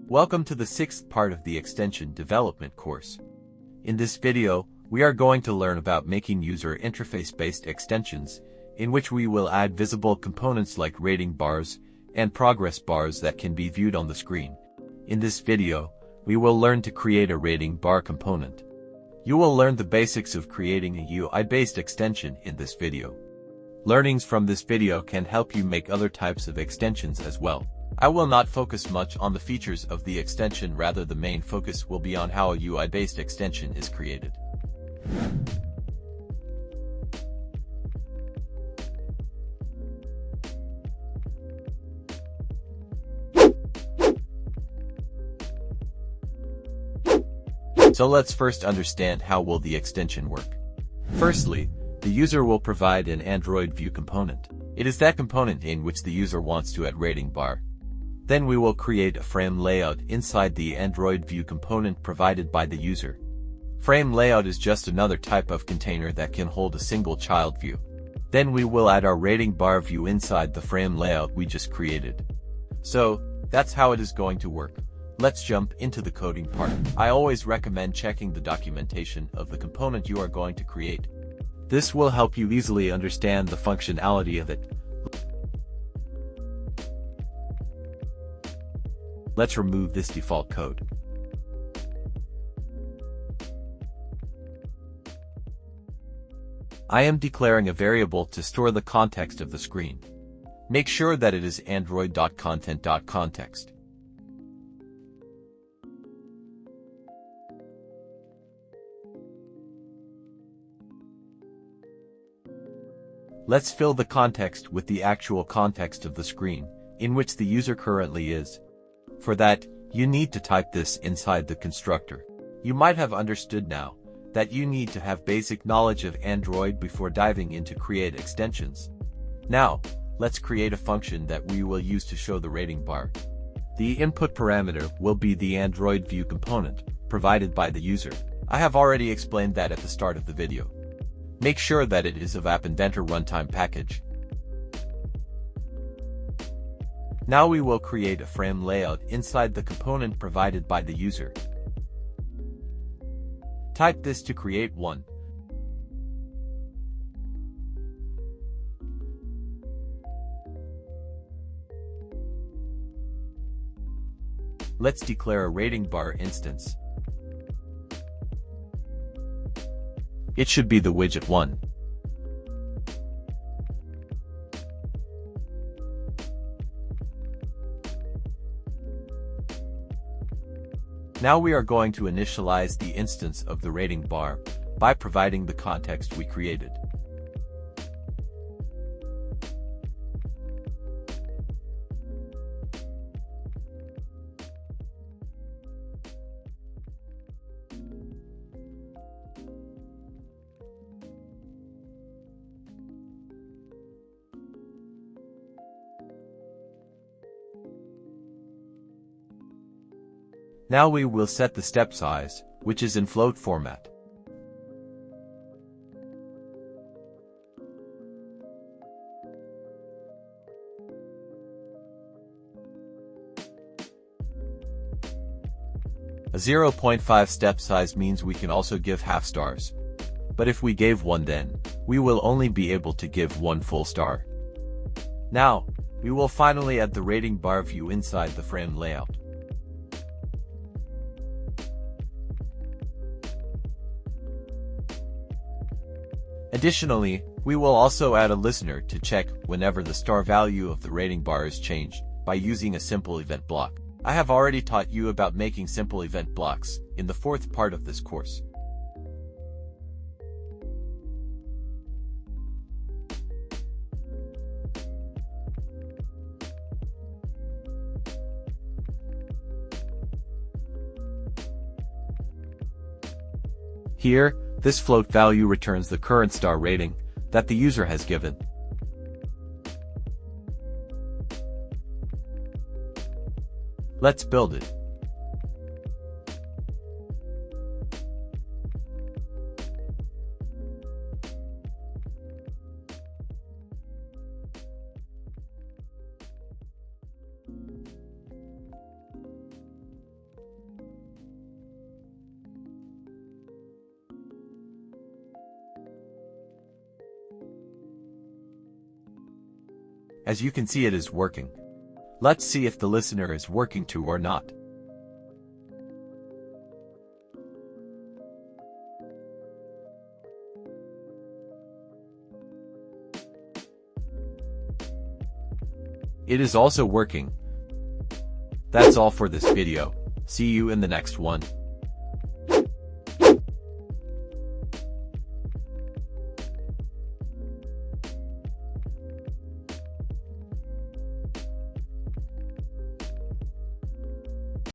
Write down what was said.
Welcome to the sixth part of the extension development course. In this video, we are going to learn about making user interface-based extensions, in which we will add visible components like rating bars and progress bars that can be viewed on the screen. In this video, we will learn to create a rating bar component. You will learn the basics of creating a UI-based extension in this video. Learnings from this video can help you make other types of extensions as well. I will not focus much on the features of the extension, rather the main focus will be on how a UI-based extension is created. So let's first understand how will the extension work. Firstly, the user will provide an Android view component. It is that component in which the user wants to add rating bar. Then we will create a frame layout inside the Android view component provided by the user. Frame layout is just another type of container that can hold a single child view. Then we will add our rating bar view inside the frame layout we just created. So, that's how it is going to work. Let's jump into the coding part. I always recommend checking the documentation of the component you are going to create. This will help you easily understand the functionality of it. Let's remove this default code. I am declaring a variable to store the context of the screen. Make sure that it is android.content.context. Let's fill the context with the actual context of the screen, in which the user currently is. For that, you need to type this inside the constructor. You might have understood now that you need to have basic knowledge of Android before diving into create extensions. Now, let's create a function that we will use to show the rating bar. The input parameter will be the Android view component, provided by the user. I have already explained that at the start of the video. Make sure that it is of AppInventor runtime package. Now we will create a frame layout inside the component provided by the user. Type this to create one. Let's declare a rating bar instance. It should be the widget 1. Now we are going to initialize the instance of the rating bar by providing the context we created. Now we will set the step size, which is in float format. A 0.5 step size means we can also give half stars. But if we gave 1, then we will only be able to give 1 full star. Now, we will finally add the rating bar view inside the frame layout. Additionally, we will also add a listener to check whenever the star value of the rating bar is changed by using a simple event block. I have already taught you about making simple event blocks in the fourth part of this course. Here, this float value returns the current star rating that the user has given. Let's build it. As you can see, it is working. Let's see if the listener is working too or not. It is also working. That's all for this video. See you in the next one.